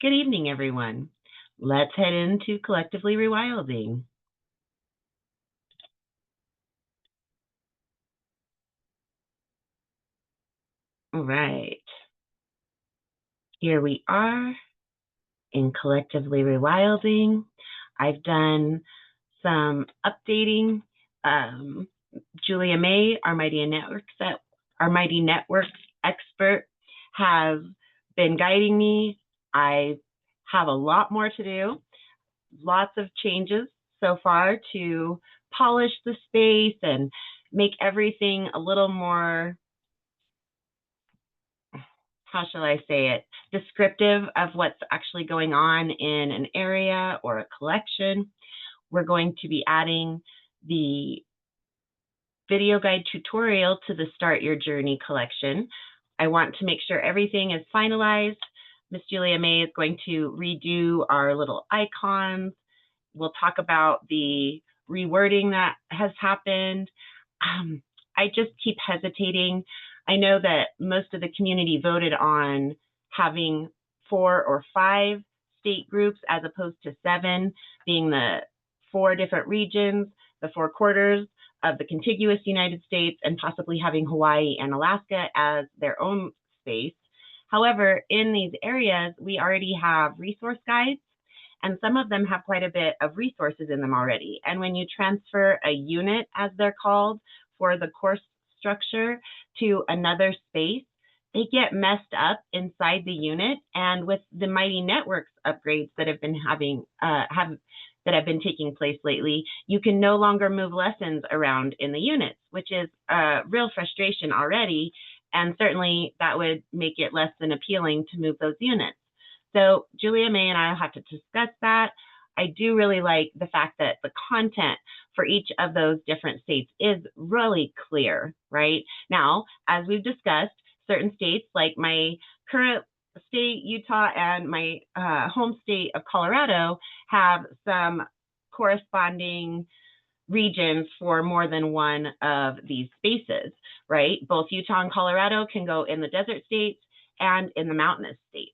Good evening, everyone. Let's head into Collectively Rewilding. All right. Here we are in Collectively Rewilding. I've done some updating. Julia May, our Mighty Networks expert, has been guiding me. I have a lot more to do. Lots of changes so far to polish the space and make everything a little more, how shall I say it, descriptive of what's actually going on in an area or a collection. We're going to be adding the video guide tutorial to the Start Your Journey collection. I want to make sure everything is finalized. Miss Julia May is going to redo our little icons. We'll talk about the rewording that has happened. I just keep hesitating. I know that most of the community voted on having 4 or 5 state groups as opposed to 7, being the 4 different regions, the 4 quarters of the contiguous United States, and possibly having Hawaii and Alaska as their own space. However, in these areas, we already have resource guides, and some of them have quite a bit of resources in them already. And when you transfer a unit, as they're called, for the course structure to another space, they get messed up inside the unit. And with the Mighty Networks upgrades that have been taking place lately, you can no longer move lessons around in the units, which is a real frustration already. And certainly that would make it less than appealing to move those units. So Julia May and I will have to discuss that. I do really like the fact that the content for each of those different states is really clear, right? Now, as we've discussed, certain states like my current state, Utah, and my home state of Colorado have some corresponding regions for more than one of these spaces, right? Both Utah and Colorado can go in the desert states and in the mountainous states.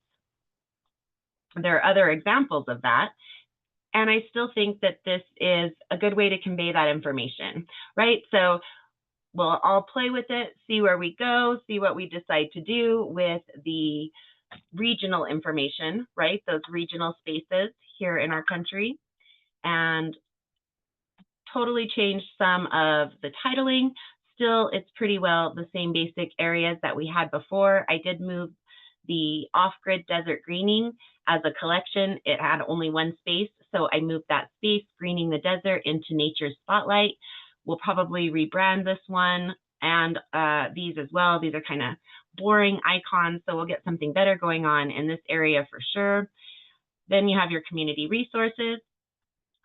There are other examples of that. And I still think that this is a good way to convey that information, right? So we'll all play with it, see where we go, see what we decide to do with the regional information, right? Those regional spaces here in our country, and totally changed some of the titling. Still, it's pretty well the same basic areas that we had before. I did move the off-grid desert greening as a collection. It had only one space, so I moved that space, greening the desert, into Nature's Spotlight. We'll probably rebrand this one and these as well. These are kind of boring icons, so we'll get something better going on in this area for sure. Then you have your community resources.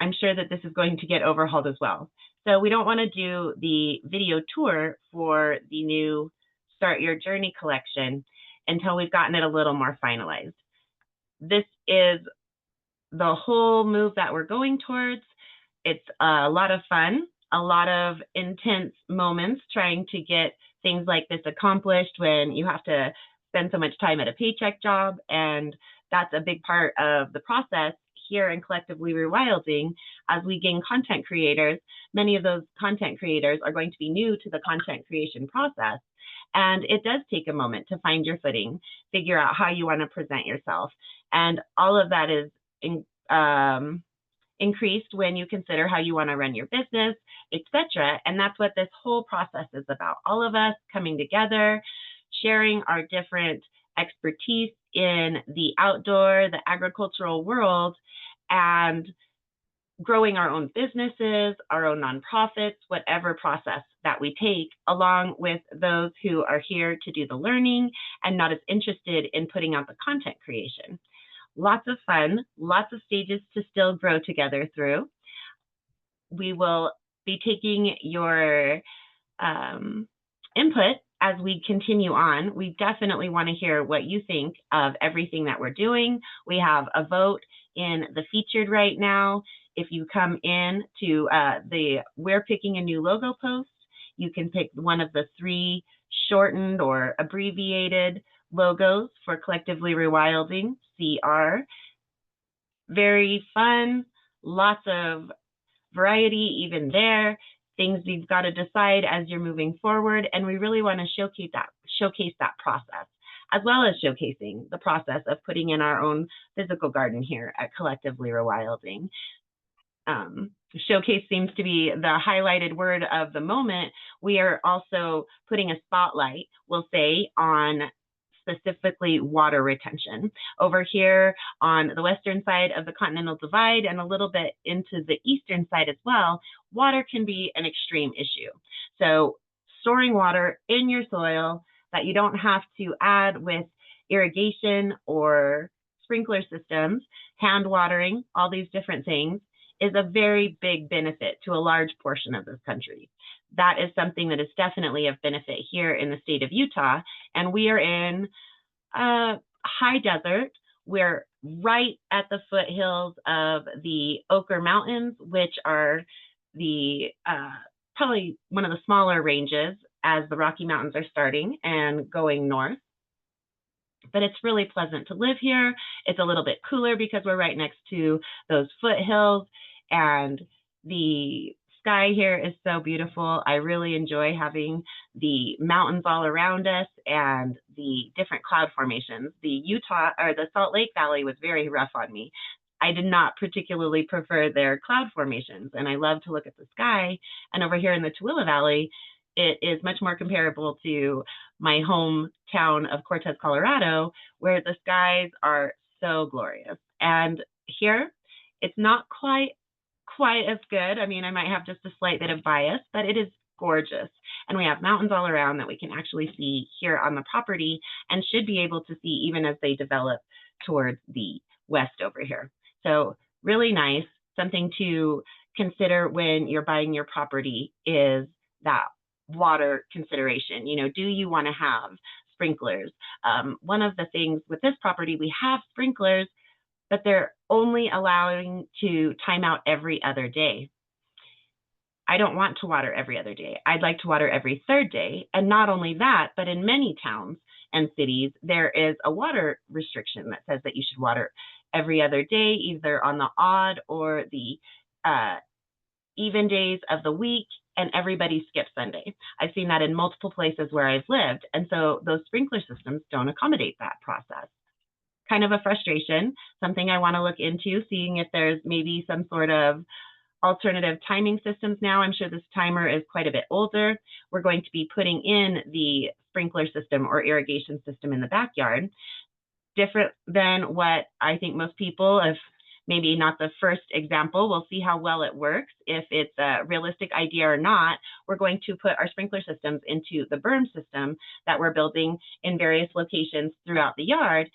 I'm sure that this is going to get overhauled as well. So we don't want to do the video tour for the new Start Your Journey collection until we've gotten it a little more finalized. This is the whole move that we're going towards. It's a lot of fun, a lot of intense moments trying to get things like this accomplished when you have to spend so much time at a paycheck job. And that's a big part of the process here in Collectively Rewilding. As we gain content creators, many of those content creators are going to be new to the content creation process. And it does take a moment to find your footing, figure out how you want to present yourself. And all of that is increased when you consider how you want to run your business, etc. And that's what this whole process is about. All of us coming together, sharing our different expertise in the outdoor, the agricultural world, and growing our own businesses, our own nonprofits, whatever process that we take, along with those who are here to do the learning and not as interested in putting out the content creation. Lots of fun, lots of stages to still grow together through. We will be taking your input as we continue on. We definitely want to hear what you think of everything that we're doing. We have a vote in the featured right now. If you come in to We're Picking a New Logo post, you can pick one of the 3 shortened or abbreviated logos for Collectively Rewilding, CR. Very fun, lots of variety even there, things you've got to decide as you're moving forward, and we really want to showcase that process, as well as showcasing the process of putting in our own physical garden here at Collectively Rewilding. Showcase seems to be the highlighted word of the moment. We are also putting a spotlight, we'll say, on specifically water retention. Over here on the western side of the Continental Divide and a little bit into the eastern side as well, water can be an extreme issue. So storing water in your soil that you don't have to add with irrigation or sprinkler systems, hand watering, all these different things, is a very big benefit to a large portion of this country. That is something that is definitely of benefit here in the state of Utah. And we are in high desert. We're right at the foothills of the Ochre Mountains, which are the probably one of the smaller ranges as the Rocky Mountains are starting and going north. But it's really pleasant to live here. It's a little bit cooler because we're right next to those foothills, and the sky here is so beautiful. I really enjoy having the mountains all around us and the different cloud formations. The Salt Lake Valley was very rough on me. I did not particularly prefer their cloud formations, and I love to look at the sky. And over here in the Tooele Valley, it is much more comparable to my hometown of Cortez, Colorado, where the skies are so glorious. And here, it's not quite as good. I mean, I might have just a slight bit of bias, but it is gorgeous. And we have mountains all around that we can actually see here on the property and should be able to see even as they develop towards the west over here. So really nice. Something to consider when you're buying your property is that water consideration. You know, do you want to have sprinklers? One of the things with this property, we have sprinklers, but they're only allowing to time out every other day. I don't want to water every other day. I'd like to water every third day. And not only that, but in many towns and cities, there is a water restriction that says that you should water every other day, either on the odd or the even days of the week, and everybody skips Sunday. I've seen that in multiple places where I've lived. And so those sprinkler systems don't accommodate that process. Kind of a frustration, something I want to look into, seeing if there's maybe some sort of alternative timing systems now. I'm sure this timer is quite a bit older. We're going to be putting in the sprinkler system or irrigation system in the backyard. Different than what I think most people, if maybe not the first example, we'll see how well it works. If it's a realistic idea or not, we're going to put our sprinkler systems into the berm system that we're building in various locations throughout the yard.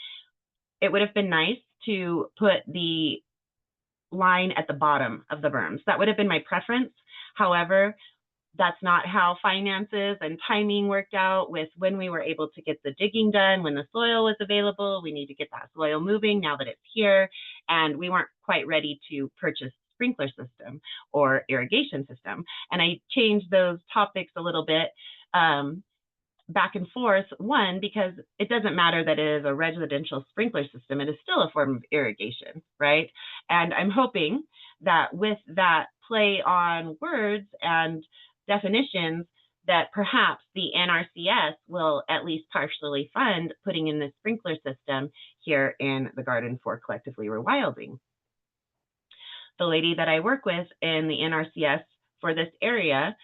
It would have been nice to put the line at the bottom of the berms. That would have been my preference. However, that's not how finances and timing worked out with when we were able to get the digging done, when the soil was available. We need to get that soil moving now that it's here. And we weren't quite ready to purchase sprinkler system or irrigation system. And I changed those topics a little bit back and forth. One, because it doesn't matter that it is a residential sprinkler system, it is still a form of irrigation, right? And I'm hoping that with that play on words and definitions, that perhaps the NRCS will at least partially fund putting in the sprinkler system here in the garden for Collectively Rewilding. The lady that I work with in the NRCS for this area,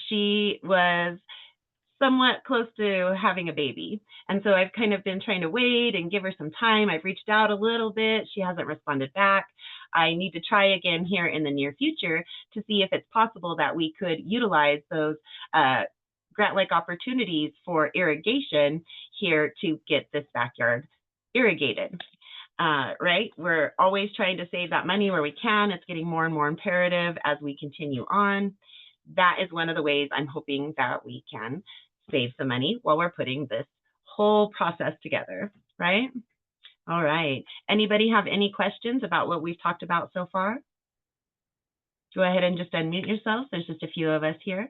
she was somewhat close to having a baby. And so I've kind of been trying to wait and give her some time. I've reached out a little bit. She hasn't responded back. I need to try again here in the near future to see if it's possible that we could utilize those grant-like opportunities for irrigation here to get this backyard irrigated. Right? We're always trying to save that money where we can. It's getting more and more imperative as we continue on. That is one of the ways I'm hoping that we can save some money while we're putting this whole process together, right? All right. Anybody have any questions about what we've talked about so far? Go ahead and just unmute yourself. There's just a few of us here.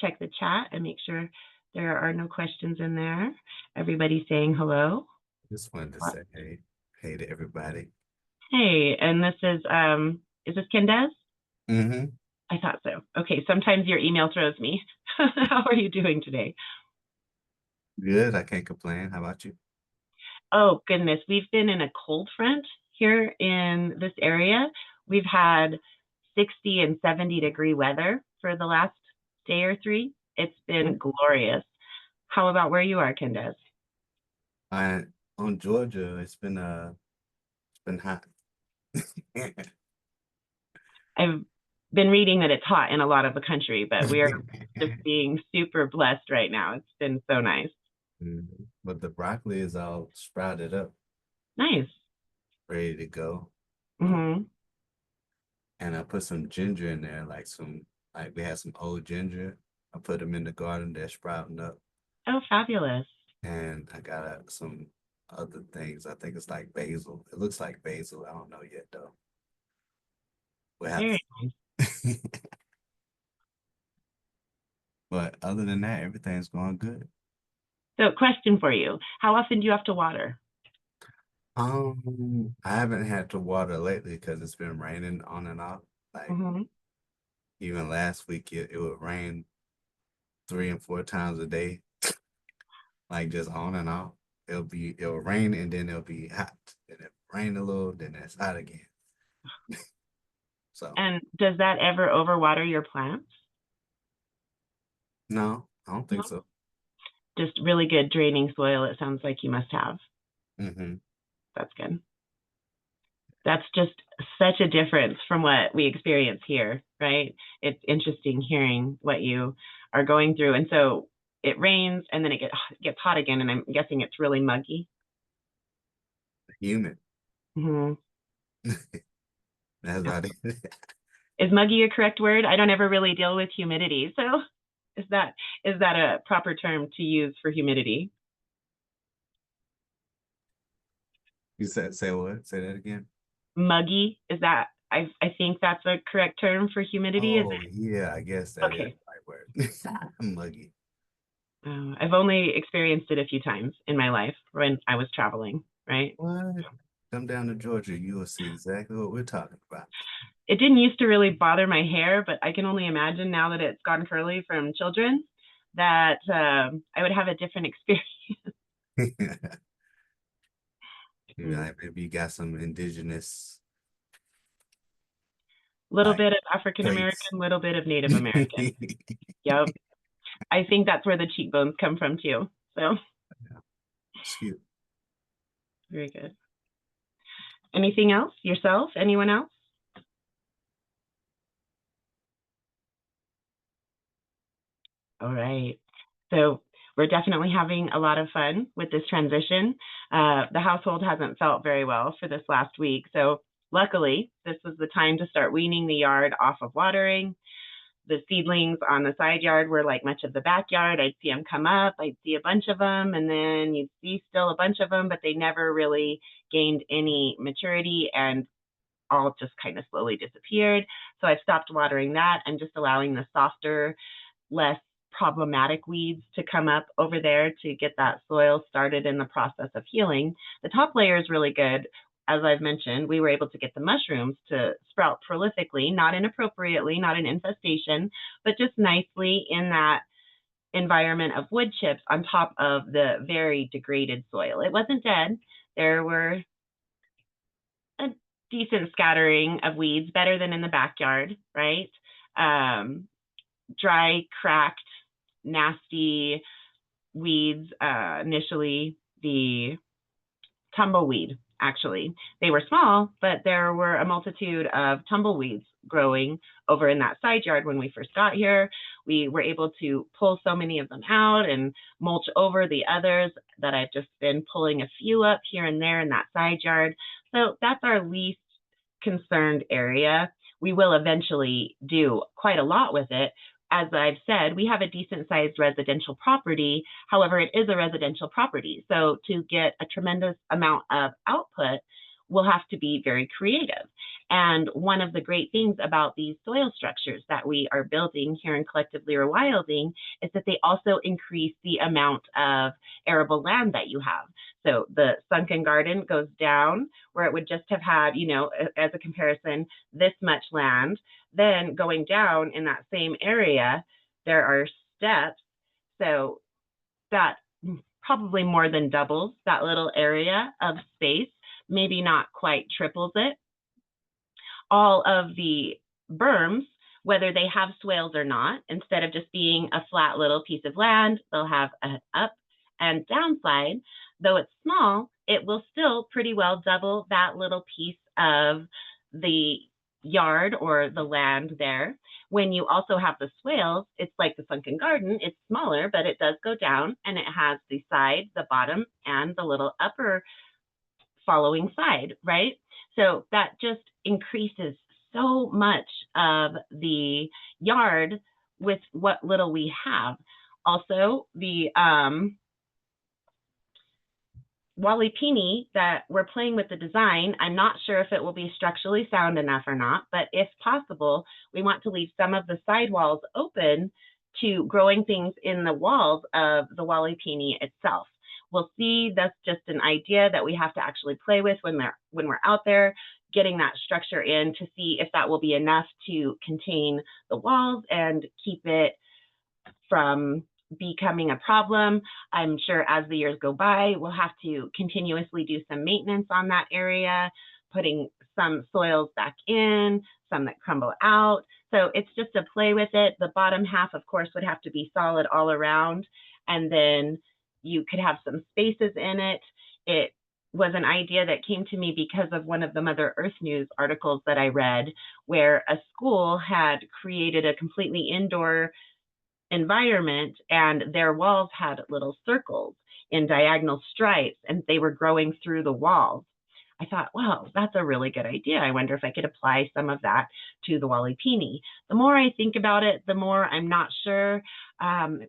check the chat and make sure there are no questions in there. Everybody's saying hello. Just wanted to say hey to everybody. Hey, and this is this Kendez? Mm-hmm. I thought so. Okay, sometimes your email throws me. How are you doing today? Good. I can't complain. How about you? Oh, goodness. We've been in a cold front here in this area. We've had 60 and 70-degree weather for the last day or three. It's been glorious. How about where you are, Kendez? I on Georgia, it's been hot. I've been reading that it's hot in a lot of the country, but we're just being super blessed right now. It's been so nice. But the broccoli is all sprouted up, Nice. ready to go. Mm-hmm. And I put some ginger in there, like we had some old ginger. I put them in the garden. They're sprouting up. Oh, fabulous. And I got some other things. I think it's like basil. It looks like basil. I don't know yet though. We'll have Very nice. to. But other than that, everything's going good. So, question for you. How often do you have to water? I haven't had to water lately because it's been raining on and off. Like Mm-hmm. even last week, it would rain 3 and 4 times a day, like just on and off. It'll rain and then it'll be hot. Then it rain a little, then it's hot again. So And does that ever overwater your plants? no, I don't No. think so. Just really good draining soil, it sounds like you must have. Hmm. That's good. That's just such a difference from what we experience here, right? It's interesting hearing what you are going through. And so it rains and then it gets hot again, and I'm guessing it's really muggy. Humid. Mm-hmm. That's about it. Is muggy a correct word? I don't ever really deal with humidity. So is that a proper term to use for humidity? You said say what? Say that again. Muggy, is that I think that's a correct term for humidity, is Oh yeah, I guess it? that is Okay. the right word. Muggy. I've only experienced it a few times in my life when I was traveling, right? What? Come down to Georgia, you will see exactly what we're talking about. It didn't used to really bother my hair, but I can only imagine now that it's gone curly from children that I would have a different experience. A Maybe you got some indigenous little like bit of African traits. American, little bit of Native American. Yep. I think that's where the cheekbones come from too. So It's cute. very good. Anything else? Yourself? Anyone else? All right. So we're definitely having a lot of fun with this transition. The household hasn't felt very well for this last week. So luckily, this was the time to start weaning the yard off of watering. The seedlings on the side yard were like much of the backyard. I'd see them come up, I'd see a bunch of them, and then you'd see still a bunch of them, but they never really gained any maturity and all just kind of slowly disappeared. So I've stopped watering that and just allowing the softer, less problematic weeds to come up over there to get that soil started in the process of healing. The top layer is really good. As I've mentioned, we were able to get the mushrooms to sprout prolifically, not inappropriately, not an infestation, but just nicely in that environment of wood chips on top of the very degraded soil. It wasn't dead. There were a decent scattering of weeds, better than in the backyard, right? Dry, cracked, nasty weeds. Initially, the tumbleweed, actually. They were small, but there were a multitude of tumbleweeds growing over in that side yard when we first got here. We were able to pull so many of them out and mulch over the others that I've just been pulling a few up here and there in that side yard. So that's our least concerned area. We will eventually do quite a lot with it. As I've said, we have a decent sized residential property. However, it is a residential property. So to get a tremendous amount of output, we'll have to be very creative. And one of the great things about these soil structures that we are building here in Collectively Rewilding is that they also increase the amount of arable land that you have. So the sunken garden goes down where it would just have had, you know, as a comparison, this much land. Then going down in that same area, there are steps. So that probably more than doubles that little area of space, maybe not quite triples it. All of the berms, whether they have swales or not, instead of just being a flat little piece of land, they'll have an up and downside. Though it's small, it will still pretty well double that little piece of the yard or the land there. When you also have the swales, it's like the sunken garden. It's smaller, but it does go down, and it has the side, the bottom, and the little upper following side, right? So that just increases so much of the yard with what little we have. Also, the Walipini that we're playing with the design, I'm not sure if it will be structurally sound enough or not, but if possible, we want to leave some of the side walls open to growing things in the walls of the Walipini itself. We'll see, that's just an idea that we have to actually play with when we're out there, getting that structure in to see if that will be enough to contain the walls and keep it from becoming a problem. I'm sure as the years go by, we'll have to continuously do some maintenance on that area, putting some soils back in, some that crumble out. So it's just to play with it. The bottom half, of course, would have to be solid all around, and then you could have some spaces in it. It was an idea that came to me because of one of the Mother Earth News articles that I read, where a school had created a completely indoor environment, and their walls had little circles in diagonal stripes, and they were growing through the walls. I thought, wow, that's a really good idea. I wonder if I could apply some of that to the Walipini. The more I think about it, the more I'm not sure.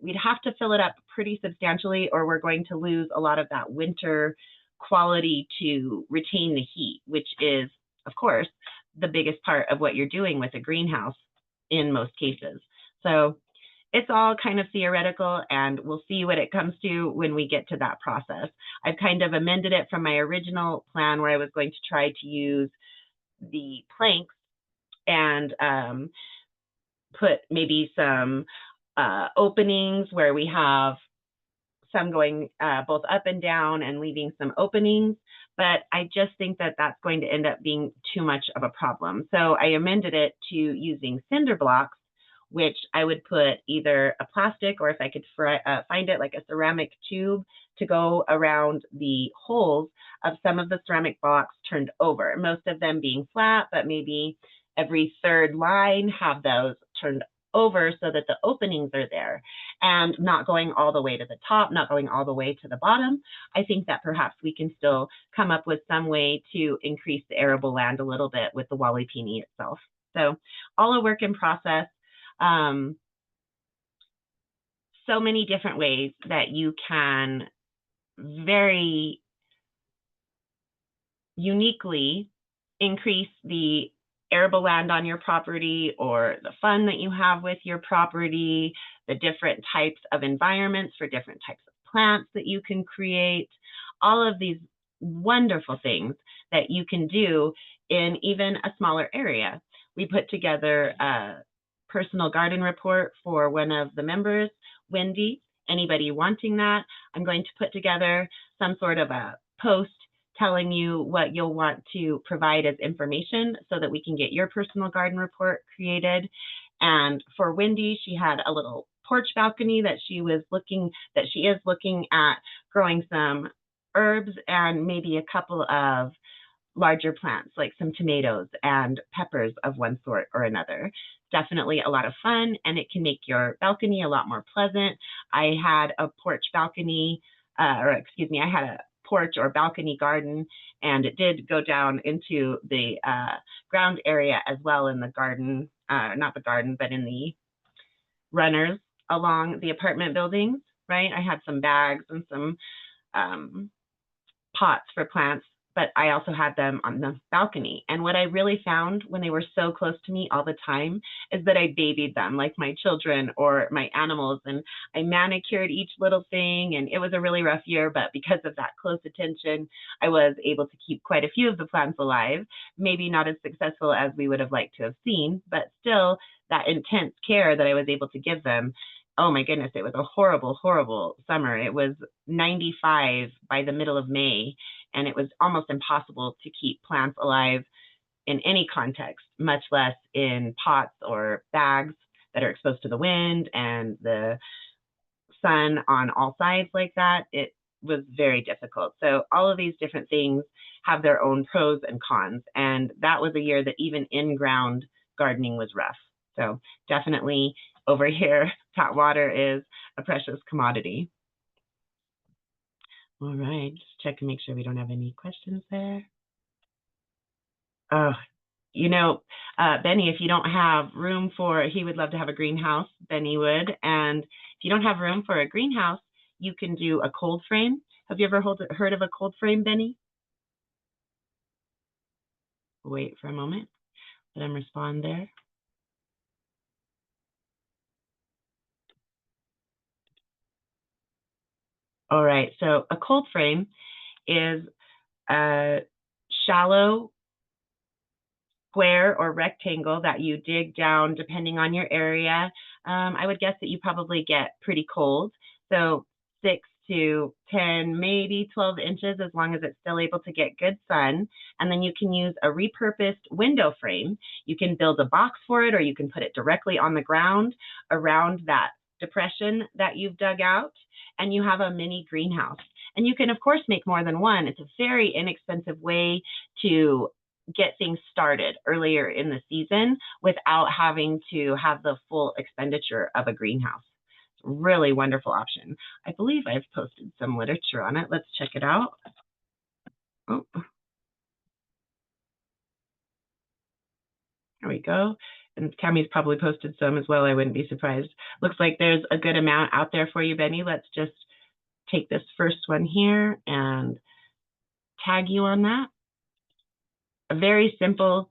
We'd have to fill it up pretty substantially, or we're going to lose a lot of that winter quality to retain the heat, which is, of course, the biggest part of what you're doing with a greenhouse in most cases. So it's all kind of theoretical, and we'll see what it comes to when we get to that process. I've kind of amended it from my original plan where I was going to try to use the planks and put maybe some openings where we have some going both up and down and leaving some openings. But I just think that that's going to end up being too much of a problem. So I amended it to using cinder blocks, which I would put either a plastic, or if I could find it, like a ceramic tube to go around the holes of some of the ceramic blocks turned over, most of them being flat, but maybe every third line have those turned over so that the openings are there and not going all the way to the top, not going all the way to the bottom. I think that perhaps we can still come up with some way to increase the arable land a little bit with the Walipini itself. So all a work in process. So many different ways that you can very uniquely increase the arable land on your property, or the fun that you have with your property, the different types of environments for different types of plants that you can create, all of these wonderful things that you can do in even a smaller area. We put together a personal garden report for one of the members, Wendy. Anybody wanting that, I'm going to put together some sort of a post telling you what you'll want to provide as information so that we can get your personal garden report created. And for Wendy, she had a little porch balcony that she is looking at growing some herbs and maybe a couple of larger plants like some tomatoes and peppers of one sort or another. Definitely a lot of fun, and it can make your balcony a lot more pleasant. I had a porch balcony, I had a porch or balcony garden, and it did go down into the ground area as well in the garden, not the garden, but in the runners along the apartment buildings, right? I had some bags and some pots for plants but I also had them on the balcony. And what I really found when they were so close to me all the time is that I babied them like my children or my animals. And I manicured each little thing. And it was a really rough year, but because of that close attention, I was able to keep quite a few of the plants alive. Maybe not as successful as we would have liked to have seen, but still that intense care that I was able to give them. Oh my goodness, it was a horrible, horrible summer. It was 95 by the middle of May, and it was almost impossible to keep plants alive in any context, much less in pots or bags that are exposed to the wind and the sun on all sides like that. It was very difficult. So all of these different things have their own pros and cons. And that was a year that even in-ground gardening was rough. So definitely over here, tap water is a precious commodity. All right, just check and make sure we don't have any questions there. Oh, Benny, if you don't have room for, he would love to have a greenhouse, Benny would. And if you don't have room for a greenhouse, you can do a cold frame. Have you ever heard of a cold frame, Benny? Wait for a moment. Let him respond there. All right, so a cold frame is a shallow square or rectangle that you dig down depending on your area. I would guess that you probably get pretty cold. So 6 to 10, maybe 12 inches, as long as it's still able to get good sun. And then you can use a repurposed window frame. You can build a box for it, or you can put it directly on the ground around that depression that you've dug out, and you have a mini greenhouse. And you can, of course, make more than one. It's a very inexpensive way to get things started earlier in the season without having to have the full expenditure of a greenhouse. It's a really wonderful option. I believe I've posted some literature on it. Let's check it out. Oh. There we go. And Tammy's probably posted some as well. I wouldn't be surprised. Looks like there's a good amount out there for you, Benny. Let's just take this first one here and tag you on that. A very simple,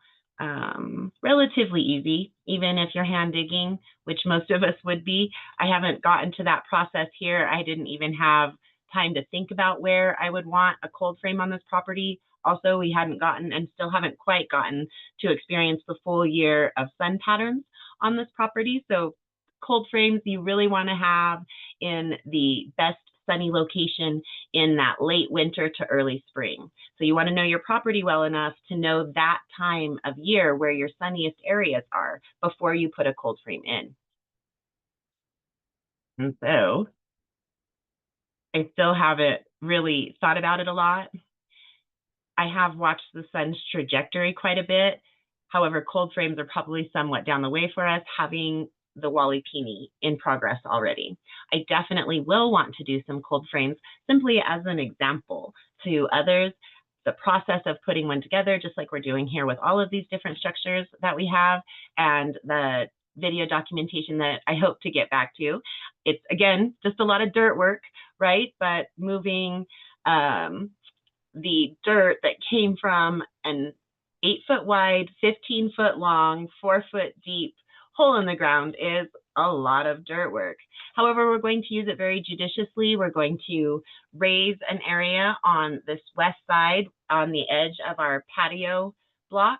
relatively easy, even if you're hand digging, which most of us would be. I haven't gotten to that process here. I didn't even have time to think about where I would want a cold frame on this property. Also, we hadn't gotten and still haven't quite gotten to experience the full year of sun patterns on this property. So cold frames you really want to have in the best sunny location in that late winter to early spring. So you want to know your property well enough to know that time of year where your sunniest areas are before you put a cold frame in. And so I still haven't really thought about it a lot. I have watched the sun's trajectory quite a bit. However, cold frames are probably somewhat down the way for us, having the Waliipini in progress already. I definitely will want to do some cold frames simply as an example to others, the process of putting one together, just like we're doing here with all of these different structures that we have, and the video documentation that I hope to get back to. It's, again, just a lot of dirt work, right? But moving the dirt that came from an 8-foot wide, 15-foot long, 4-foot deep hole in the ground is a lot of dirt work. However, we're going to use it very judiciously. We're going to raise an area on this west side on the edge of our patio block.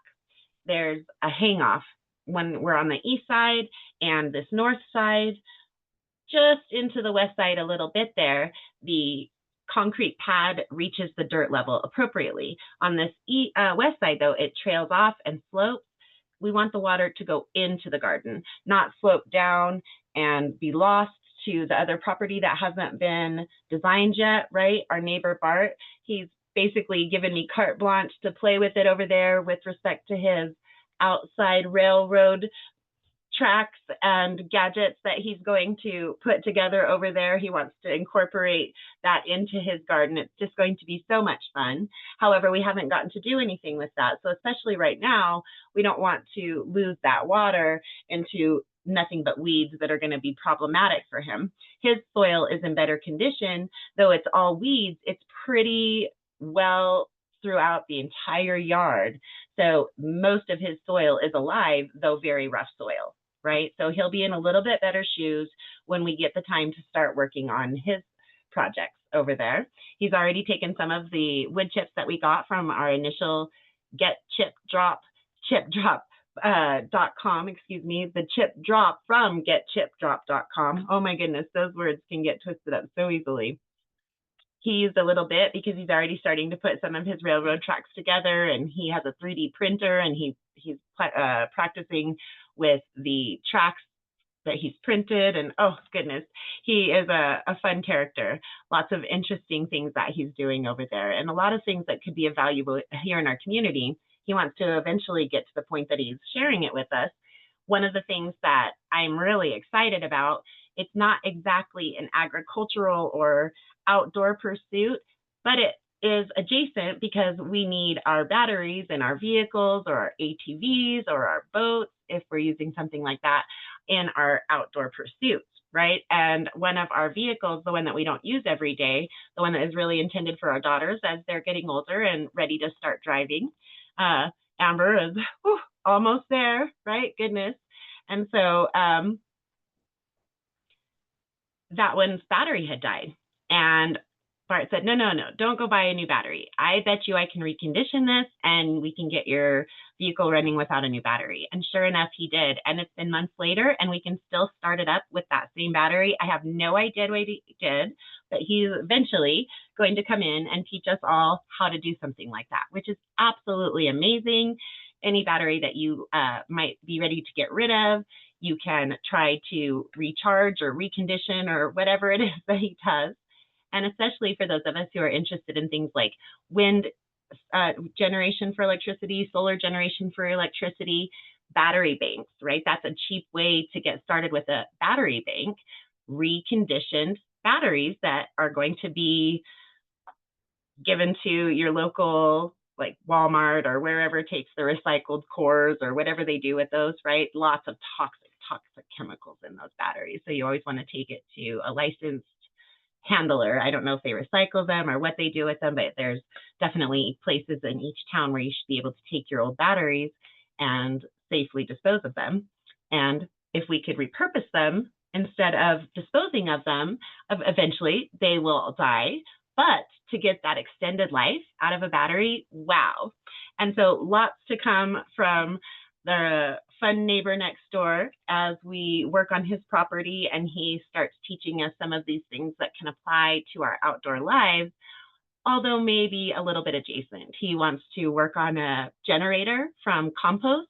There's a hang-off when we're on the east side, and this north side, just into the west side a little bit there, the concrete pad reaches the dirt level appropriately. On this west side, though, it trails off and slopes. We want the water to go into the garden, not slope down and be lost to the other property that hasn't been designed yet, right? Our neighbor Bart, he's basically given me carte blanche to play with it over there with respect to his outside railroad tracks and gadgets that he's going to put together over there. He wants to incorporate that into his garden. It's just going to be so much fun. However, we haven't gotten to do anything with that. So especially right now, we don't want to lose that water into nothing but weeds that are going to be problematic for him. His soil is in better condition, though it's all weeds. It's pretty well throughout the entire yard. So most of his soil is alive, though very rough soil, right? So he'll be in a little bit better shoes when we get the time to start working on his projects over there. He's already taken some of the wood chips that we got from our initial chipdrop.com, the chip drop from getchipdrop.com. Oh my goodness, those words can get twisted up so easily. He used a little bit because he's already starting to put some of his railroad tracks together, and he has a 3D printer, and he's practicing with the tracks that he's printed. And oh goodness, he is a fun character. Lots of interesting things that he's doing over there, and a lot of things that could be valuable here in our community. He wants to eventually get to the point that he's sharing it with us. One of the things that I'm really excited about, it's not exactly an agricultural or outdoor pursuit, but it is adjacent because we need our batteries in our vehicles or our ATVs or our boats, if we're using something like that, in our outdoor pursuits, right? And one of our vehicles, the one that we don't use every day, the one that is really intended for our daughters as they're getting older and ready to start driving, Amber is almost there, right? Goodness. And so that one's battery had died. And Bart said, no, don't go buy a new battery. I bet you I can recondition this and we can get your vehicle running without a new battery. And sure enough, he did. And it's been months later and we can still start it up with that same battery. I have no idea what he did, but he's eventually going to come in and teach us all how to do something like that, which is absolutely amazing. Any battery that you might be ready to get rid of, you can try to recharge or recondition or whatever it is that he does. And especially for those of us who are interested in things like wind generation for electricity, solar generation for electricity, battery banks, right? That's a cheap way to get started with a battery bank, reconditioned batteries that are going to be given to your local, like Walmart or wherever takes the recycled cores or whatever they do with those, right? Lots of toxic chemicals in those batteries. So you always want to take it to a licensed handler. I don't know if they recycle them or what they do with them, but there's definitely places in each town where you should be able to take your old batteries and safely dispose of them. And if we could repurpose them instead of disposing of them, eventually they will die. But to get that extended life out of a battery, wow. And so lots to come from the fun neighbor next door as we work on his property and he starts teaching us some of these things that can apply to our outdoor lives, although maybe a little bit adjacent. He wants to work on a generator from compost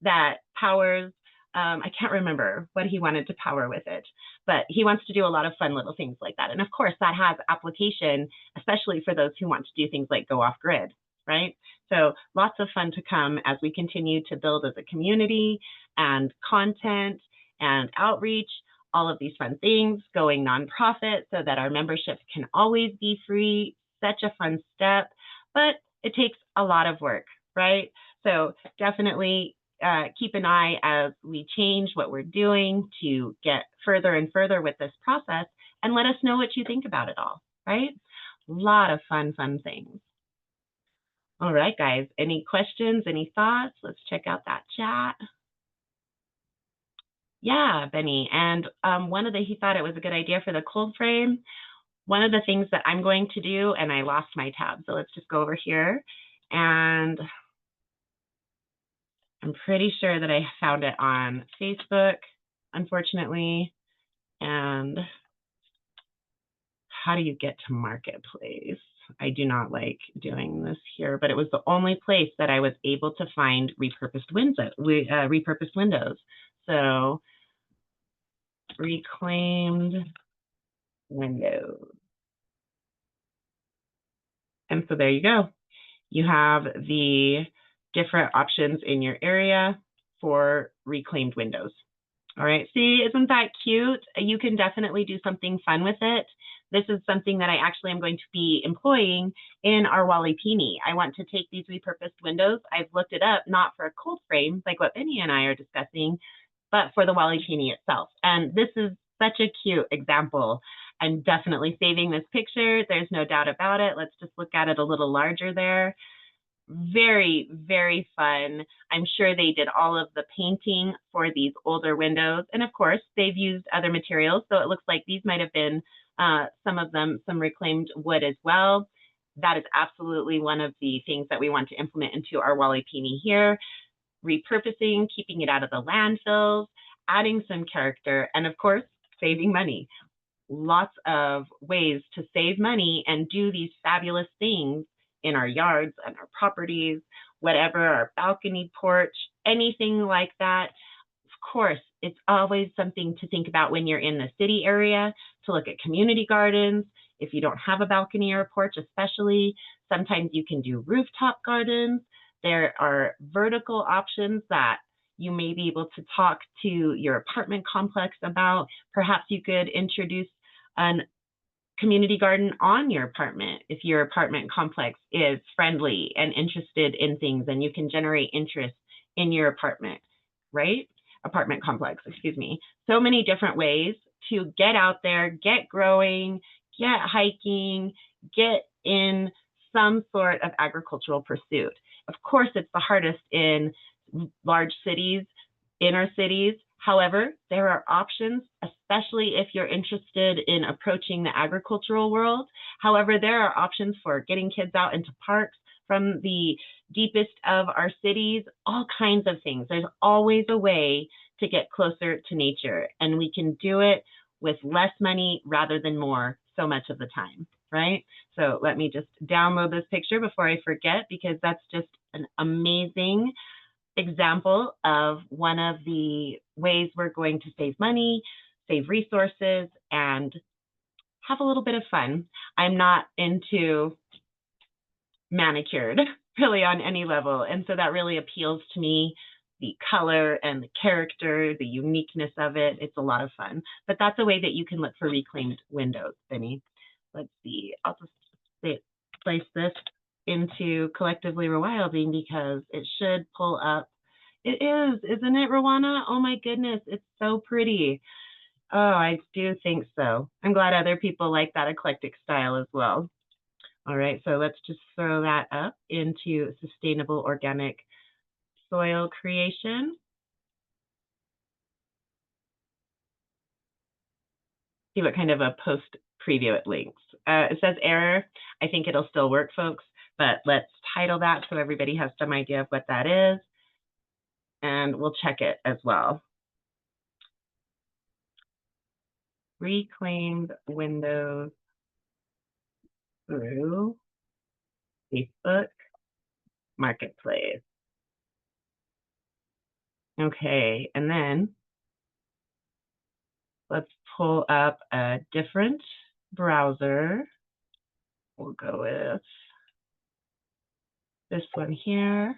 that powers, I can't remember what he wanted to power with it, but he wants to do a lot of fun little things like that. And of course that has application, especially for those who want to do things like go off grid, right? So lots of fun to come as we continue to build as a community and content and outreach, all of these fun things, going nonprofit so that our membership can always be free. Such a fun step, but it takes a lot of work, right? So definitely keep an eye as we change what we're doing to get further and further with this process, and let us know what you think about it all, right? A lot of fun things. All right, guys, any questions, any thoughts? Let's check out that chat. Yeah, Benny, and he thought it was a good idea for the cold frame. One of the things that I'm going to do, and I lost my tab, so let's just go over here, and I'm pretty sure that I found it on Facebook, unfortunately. And how do you get to Marketplace? I do not like doing this here, but it was the only place that I was able to find repurposed windows. So reclaimed windows. And so there you go. You have the different options in your area for reclaimed windows. All right, see, isn't that cute? You can definitely do something fun with it. This is something that I actually am going to be employing in our Walipini. I want to take these repurposed windows. I've looked it up, not for a cold frame, like what Benny and I are discussing, but for the Walipini itself. And this is such a cute example. I'm definitely saving this picture. There's no doubt about it. Let's just look at it a little larger there. Very, very fun. I'm sure they did all of the painting for these older windows. And of course, they've used other materials. So it looks like these might have been some of them, some reclaimed wood as well. That is absolutely one of the things that we want to implement into our Walipini here. Repurposing, keeping it out of the landfills, adding some character, and of course, saving money. Lots of ways to save money and do these fabulous things in our yards and our properties, whatever, our balcony porch, anything like that. Of course, it's always something to think about when you're in the city area, to look at community gardens. If you don't have a balcony or a porch, especially, sometimes you can do rooftop gardens. There are vertical options that you may be able to talk to your apartment complex about. Perhaps you could introduce a community garden on your apartment if your apartment complex is friendly and interested in things, and you can generate interest in your apartment, right? Apartment complex, excuse me. So many different ways to get out there, get growing, get hiking, get in some sort of agricultural pursuit. Of course, it's the hardest in large cities, inner cities. However, there are options, especially if you're interested in approaching the agricultural world. However, there are options for getting kids out into parks from the deepest of our cities, all kinds of things. There's always a way to get closer to nature, and we can do it with less money rather than more so much of the time, right? So let me just download this picture before I forget, because that's just an amazing example of one of the ways we're going to save money, save resources, and have a little bit of fun. I'm not into manicured really on any level, and so that really appeals to me. The color and the character, the uniqueness of it, it's a lot of fun. But that's a way that you can look for reclaimed windows, Benny. Let's see, I'll just place this into Collectively Rewilding because it should pull up. It is, isn't it, Rowana? Oh my goodness, it's so pretty. Oh, I do think so. I'm glad other people like that eclectic style as well. All right, so let's just throw that up into sustainable organic soil creation. See what kind of a post preview it links. It says error. I think it'll still work, folks, but let's title that so everybody has some idea of what that is. And we'll check it as well. Reclaimed windows through Facebook Marketplace. Okay, and then let's pull up a different browser. We'll go with this one here.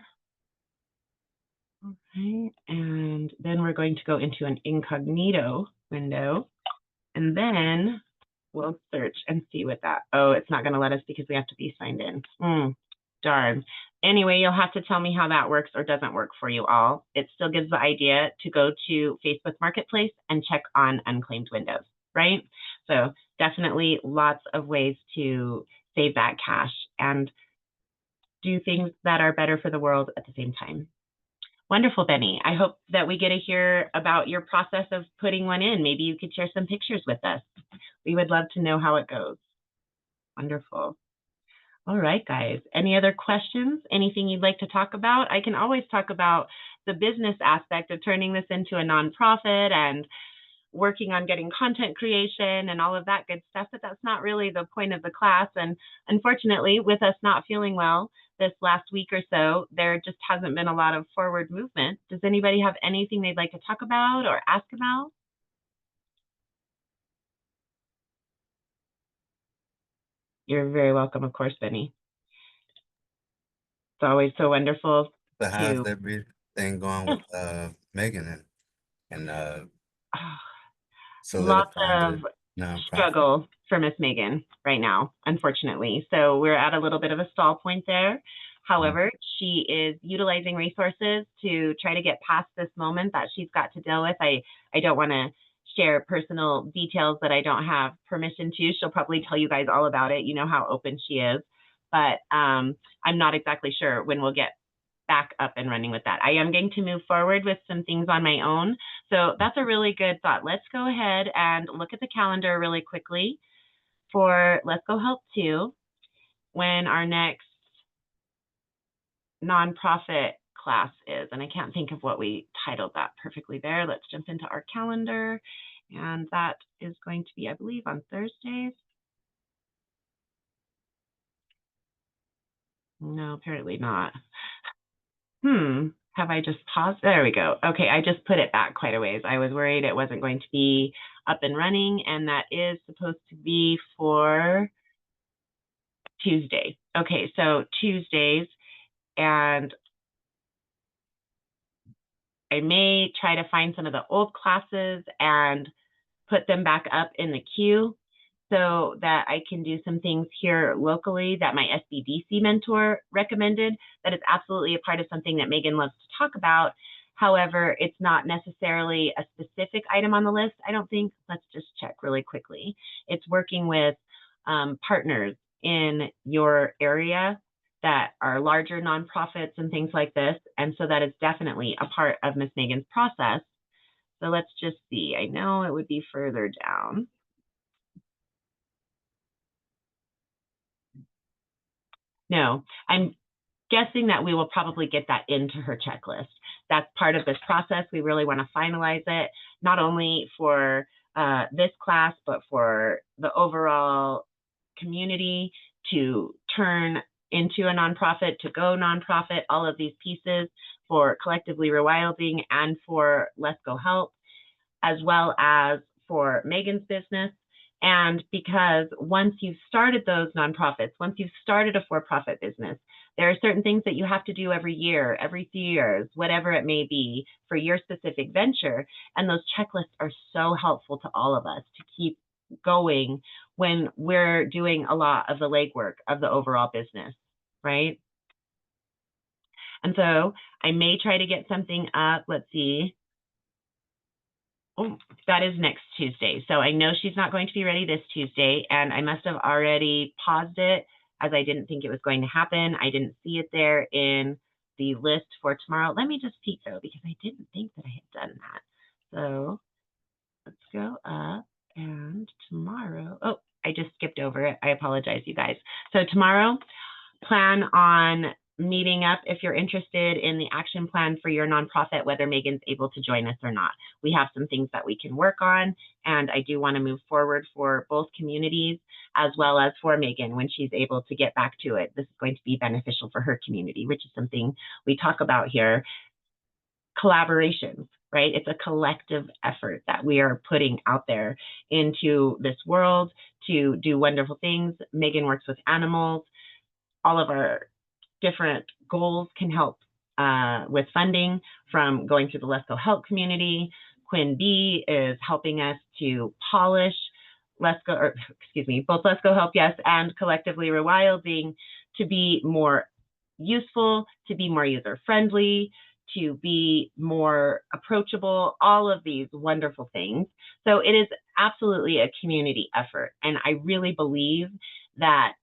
Okay, and then we're going to go into an incognito window, and then we'll search and see what that, oh, it's not gonna let us because we have to be signed in. Darn. Anyway, you'll have to tell me how that works or doesn't work for you all. It still gives the idea to go to Facebook Marketplace and check on unclaimed windows, right? So definitely lots of ways to save that cash and do things that are better for the world at the same time. Wonderful, Benny. I hope that we get to hear about your process of putting one in. Maybe you could share some pictures with us. We would love to know how it goes. Wonderful. All right, guys. Any other questions? Anything you'd like to talk about? I can always talk about the business aspect of turning this into a nonprofit and working on getting content creation and all of that good stuff, but that's not really the point of the class. And unfortunately, with us not feeling well this last week or so, there just hasn't been a lot of forward movement. Does anybody have anything they'd like to talk about or ask about? You're very welcome, of course, Benny. It's always so wonderful. So how's everything going with Megan and lots of struggle for Miss Megan right now, unfortunately. So we're at a little bit of a stall point there. However, she is utilizing resources to try to get past this moment that she's got to deal with. I don't want to share personal details that I don't have permission to. She'll probably tell you guys all about it. You know how open she is, but I'm not exactly sure when we'll get back up and running with that. I am going to move forward with some things on my own. So that's a really good thought. Let's go ahead and look at the calendar really quickly for Let's Go Help 2, when our next nonprofit class is. And I can't think of what we titled that perfectly there. Let's jump into our calendar. And that is going to be, I believe, on Thursdays. No, apparently not. Have I just paused? There we go. Okay, I just put it back quite a ways. I was worried it wasn't going to be up and running, and that is supposed to be for Tuesday. Okay, so Tuesdays, and I may try to find some of the old classes and put them back up in the queue so that I can do some things here locally that my SBDC mentor recommended. That is absolutely a part of something that Megan loves to talk about. However, it's not necessarily a specific item on the list, I don't think. Let's just check really quickly. It's working with partners in your area that are larger nonprofits and things like this. And so that is definitely a part of Miss Megan's process. So let's just see. I know it would be further down. No, I'm guessing that we will probably get that into her checklist. That's part of this process. We really want to finalize it, not only for this class, but for the overall community to turn into a nonprofit, to go nonprofit, all of these pieces for Collectively Rewilding and for Let's Go Help, as well as for Megan's business. And because once you've started those nonprofits, once you've started a for-profit business, there are certain things that you have to do every year, every few years, whatever it may be for your specific venture. And those checklists are so helpful to all of us to keep going when we're doing a lot of the legwork of the overall business, right? And so I may try to get something up. Let's see. Oh, that is next Tuesday. So I know she's not going to be ready this Tuesday, and I must have already paused it as I didn't think it was going to happen. I didn't see it there in the list for tomorrow. Let me just peek though, because I didn't think that I had done that. So let's go up, and tomorrow, oh, I just skipped over it. I apologize, you guys. So tomorrow, plan on meeting up if you're interested in the action plan for your nonprofit, whether Megan's able to join us or not. We have some things that we can work on, and I do want to move forward for both communities as well as for Megan when she's able to get back to it. This is going to be beneficial for her community, which is something we talk about here. Collaborations, right? It's a collective effort that we are putting out there into this world to do wonderful things. Megan works with animals. All of our different goals can help with funding from going through the Lesko Help community. Quinn B is helping us to polish both Lesko Help, yes, and Collectively Rewilding to be more useful, to be more user-friendly, to be more approachable, all of these wonderful things. So it is absolutely a community effort. And I really believe that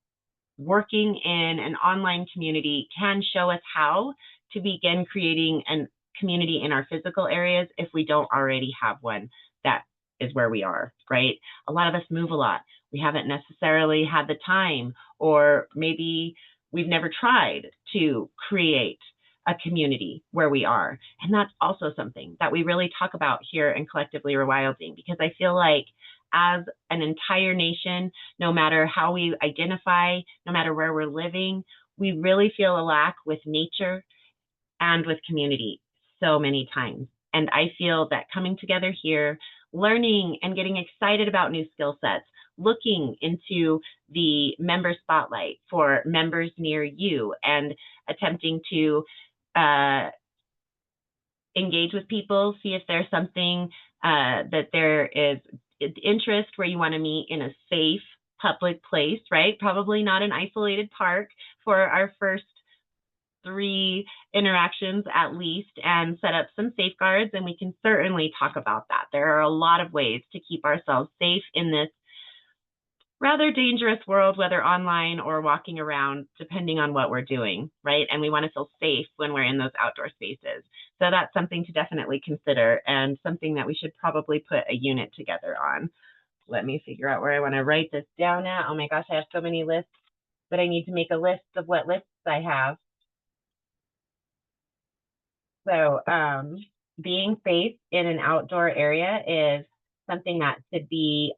working in an online community can show us how to begin creating a community in our physical areas if we don't already have one that is where we are, right? A lot of us move a lot. We haven't necessarily had the time, or maybe we've never tried to create a community where we are. And that's also something that we really talk about here in Collectively Rewilding, because I feel like as an entire nation, no matter how we identify, no matter where we're living, we really feel a lack with nature and with community so many times. And I feel that coming together here, learning and getting excited about new skill sets, looking into the member spotlight for members near you and attempting to engage with people, see if there's something that there is interest where you want to meet in a safe public place, right? Probably not an isolated park for our first 3 interactions at least and set up some safeguards, and we can certainly talk about that. There are a lot of ways to keep ourselves safe in this rather dangerous world, whether online or walking around, depending on what we're doing, right? And we want to feel safe when we're in those outdoor spaces. So that's something to definitely consider, and something that we should probably put a unit together on. Let me figure out where I want to write this down at. Oh my gosh, I have so many lists, but I need to make a list of what lists I have. So being safe in an outdoor area is something that should be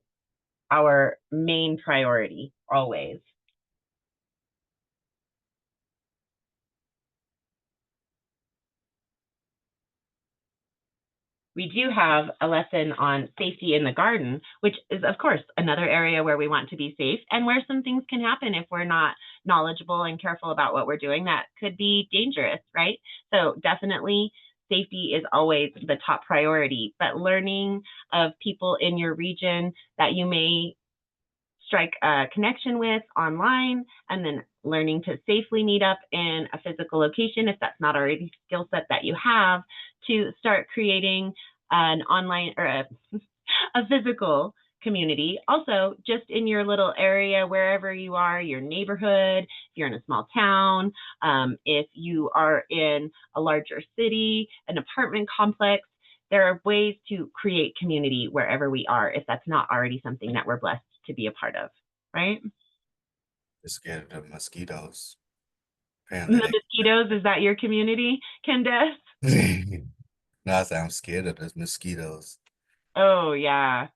our main priority always. We do have a lesson on safety in the garden, which is, of course, another area where we want to be safe and where some things can happen if we're not knowledgeable and careful about what we're doing that could be dangerous, right? So definitely safety is always the top priority, but learning of people in your region that you may strike a connection with online, and then learning to safely meet up in a physical location if that's not already a skill set that you have, to start creating an online or a physical community. Also, just in your little area, wherever you are, your neighborhood, if you're in a small town, if you are in a larger city, an apartment complex, there are ways to create community wherever we are if that's not already something that we're blessed to be a part of, right? Just scared of the mosquitoes. The Apparently mosquitoes, is that your community, Candace? they no, I say I'm scared of those mosquitoes. Oh, yeah.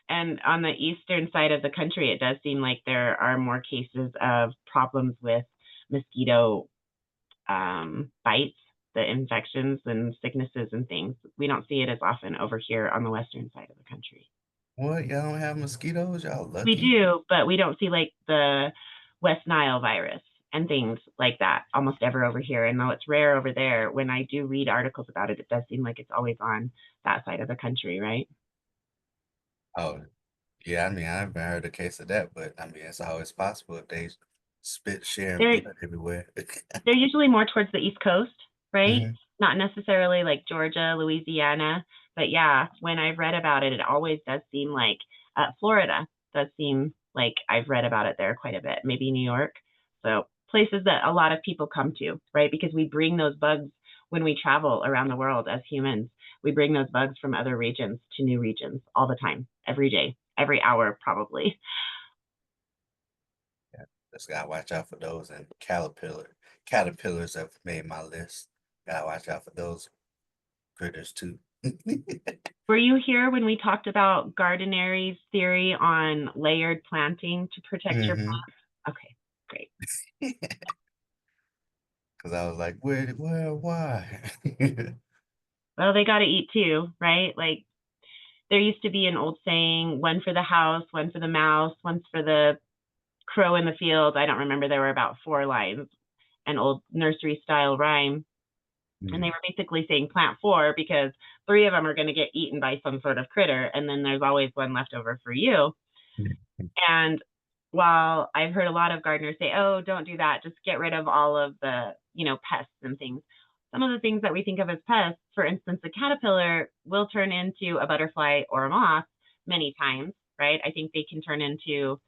And on the eastern side of the country, it does seem like there are more cases of problems with mosquito bites, the infections and sicknesses and things. We don't see it as often over here on the western side of the country. What? Y'all don't have mosquitoes? Y'all We lucky? do, but we don't see like the West Nile virus and things like that almost ever over here. And though it's rare over there, when I do read articles about it, it does seem like it's always on that side of the country, right? Oh, yeah, I mean, I haven't heard a case of that, but I mean, it's always possible if they spit, sharing They're blood everywhere. they're usually more towards the East Coast, right? Mhm. Not necessarily like Georgia, Louisiana, but yeah, when I've read about it, it always does seem like Florida does seem like I've read about it there quite a bit, maybe New York. So places that a lot of people come to, right? Because we bring those bugs when we travel around the world as humans. We bring those bugs from other regions to new regions all the time, every day, every hour, probably. Yeah, just gotta watch out for those and caterpillars have made my list. Gotta watch out for those critters too. Were you here when we talked about Gardenary's theory on layered planting to protect your hmm plants? Okay, great. Because I was like, where, why? Well, they got to eat too, right? Like there used to be an old saying, one for the house, one for the mouse, one's for the crow in the field. I don't remember. There were about 4 lines, an old nursery style rhyme. And they Mm. were basically saying plant 4 because 3 of them are going to get eaten by some sort of critter. And then there's always one left over for you. And while I've heard a lot of gardeners say, oh, don't do that, just get rid of all of the, pests and things. Some of the things that we think of as pests, for instance, a caterpillar will turn into a butterfly or a moth many times, right? I think they can turn into,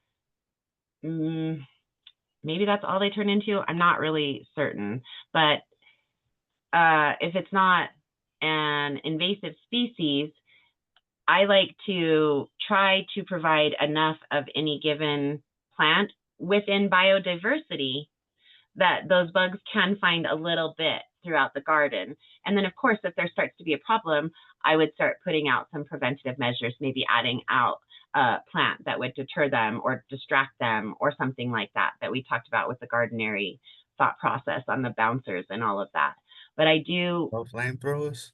maybe that's all they turn into. I'm not really certain. But if it's not an invasive species, I like to try to provide enough of any given plant within biodiversity that those bugs can find a little bit throughout the garden. And then, of course, if there starts to be a problem, I would start putting out some preventative measures, maybe adding out a plant that would deter them or distract them or something like that, that we talked about with the gardenary thought process on the bouncers and all of that. But I do No flamethrowers?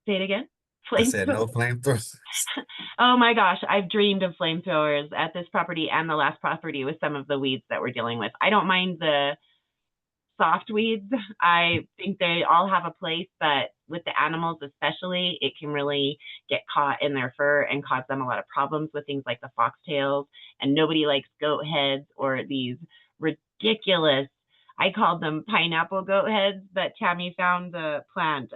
say it again. I said Flamethrowers. no flamethrowers. Oh my gosh, I've dreamed of flamethrowers at this property and the last property with some of the weeds that we're dealing with. I don't mind the soft weeds. I think they all have a place, but with the animals especially, it can really get caught in their fur and cause them a lot of problems with things like the foxtails. And nobody likes goat heads or these ridiculous I called them pineapple goat heads, but Tammy found the plant,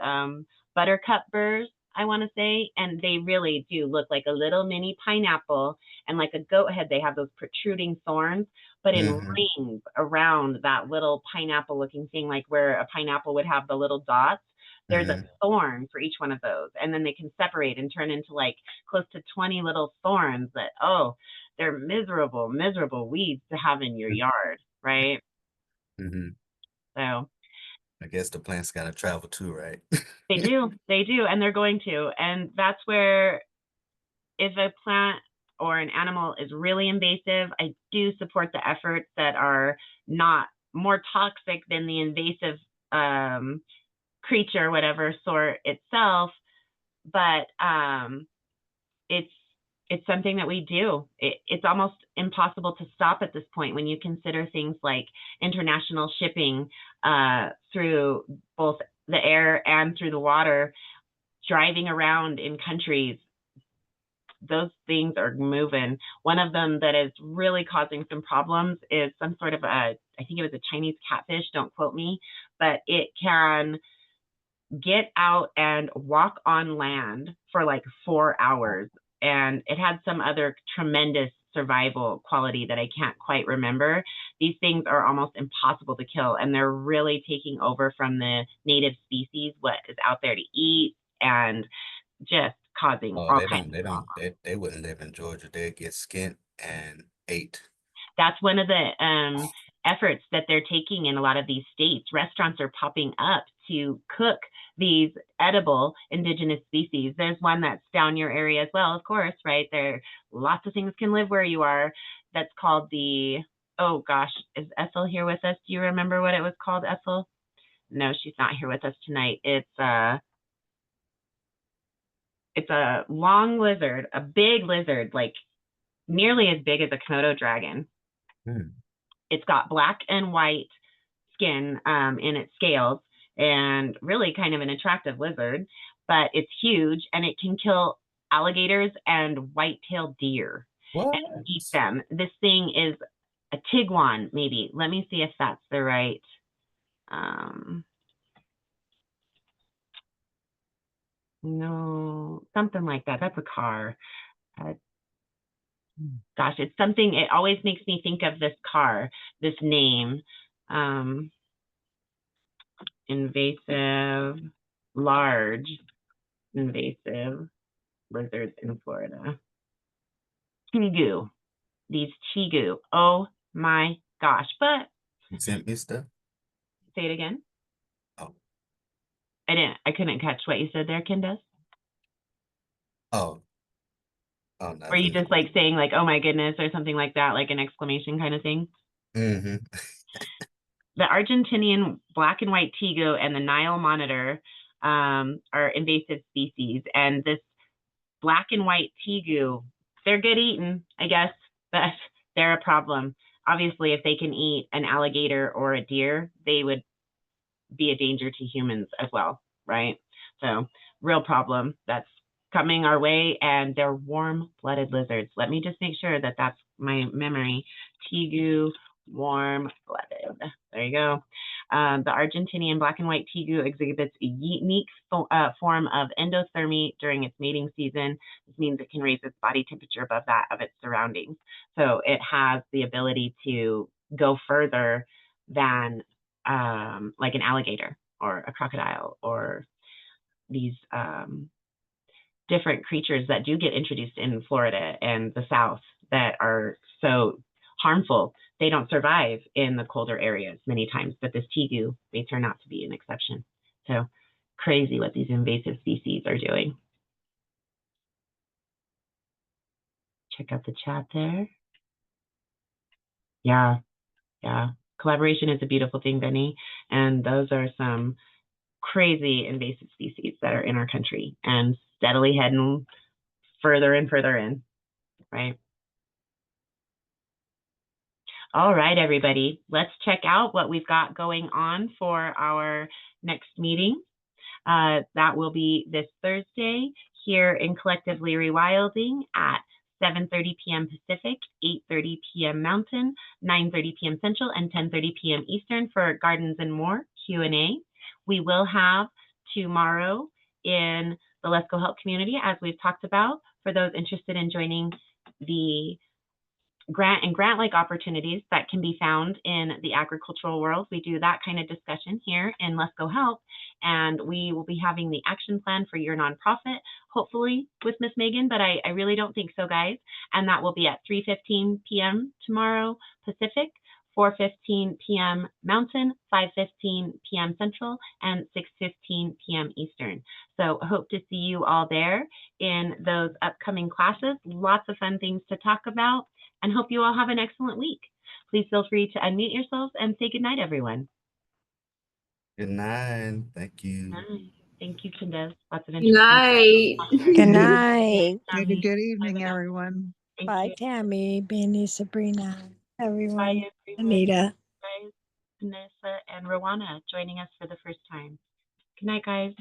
buttercup burrs, I want to say, and they really do look like a little mini pineapple, and like a goat head, they have those protruding thorns, but in rings around that little pineapple looking thing, like where a pineapple would have the little dots. There's a thorn for each one of those, and then they can separate and turn into like close to 20 little thorns that, oh, they're miserable, miserable weeds to have in your yard, right? So I guess the plants got to travel too, right? they do, and they're going to. And that's where, if a plant or an animal is really invasive, I do support the efforts that are not more toxic than the invasive creature, whatever sort itself. But it's something that we do. It's almost impossible to stop at this point when you consider things like international shipping through both the air and through the water, driving around in countries. Those things are moving. One of them that is really causing some problems is some sort of I think it was a Chinese catfish, don't quote me, but it can get out and walk on land for like 4 hours. And it had some other tremendous survival quality that I can't quite remember. These things are almost impossible to kill, and they're really taking over from the native species, what is out there to eat, and just causing all kinds of problems. They wouldn't live in Georgia. They'd get skinned and ate. That's one of the efforts that they're taking in a lot of these states. Restaurants are popping up to cook these edible indigenous species. There's one that's down your area as well, of course, right? There, lots of things can live where you are. That's called the, oh gosh, is Ethel here with us? Do you remember what it was called, Ethel? No, she's not here with us tonight. It's a long lizard, a big lizard, like nearly as big as a Komodo dragon. It's got black and white skin in its scales, and really kind of an attractive lizard, but it's huge, and it can kill alligators and white-tailed deer and eat them. This thing is a tiguan, maybe. Let me see if that's the right. No, something like that. That's a car. Gosh, it's something, it always makes me think of this car, this name. Invasive, large, invasive lizards in Florida. Tigu. These tigu. Oh my gosh. But you sent me stuff? Say it again. Oh. I couldn't catch what you said there, Candace. Oh. Oh, nothing. Were you just like saying like, oh my goodness, or something like that, like an exclamation kind of thing? The Argentinian black and white tigu and the Nile monitor are invasive species. And this black and white tigu, they're good eating, I guess, but they're a problem. Obviously, if they can eat an alligator or a deer, they would be a danger to humans as well, right? So real problem that's coming our way, and they're warm-blooded lizards. Let me just make sure that that's my memory. Tigu, warm-blooded. There you go. The Argentinian black and white tigu exhibits a unique form of endothermy during its mating season. This means it can raise its body temperature above that of its surroundings. So it has the ability to go further than like an alligator or a crocodile or these different creatures that do get introduced in Florida and the South that are so harmful. They don't survive in the colder areas many times, but this tigu may turn out to be an exception. So crazy what these invasive species are doing. Check out the chat there. Yeah. Collaboration is a beautiful thing, Benny. And those are some crazy invasive species that are in our country and steadily heading further and further in, right? All right, everybody, let's check out what we've got going on for our next meeting. That will be this Thursday here in Collectively Rewilding at 7:30 p.m. Pacific, 8:30 p.m. Mountain, 9:30 p.m. Central, and 10:30 p.m. Eastern for Gardens and More Q&A. We will have tomorrow in the Lesko Help community, as we've talked about, for those interested in joining the grant and grant-like opportunities that can be found in the agricultural world. We do that kind of discussion here in Lesko Help, and we will be having the action plan for your nonprofit, hopefully with Miss Megan, but I really don't think so, guys. And that will be at 3:15 p.m. tomorrow Pacific, 4:15 p.m. Mountain, 5:15 p.m. Central, and 6:15 p.m. Eastern. So I hope to see you all there in those upcoming classes. Lots of fun things to talk about, and hope you all have an excellent week. Please feel free to unmute yourselves and say goodnight, everyone. Good night. Thank you. Night. Thank you, Candace. Lots of Good interesting. night. Good night. Good evening, everyone. Thank Bye, you. Tammy, Benny, Sabrina, everyone. Bye, everyone. Anita. Guys, Vanessa and Rowana joining us for the first time. Good night, guys.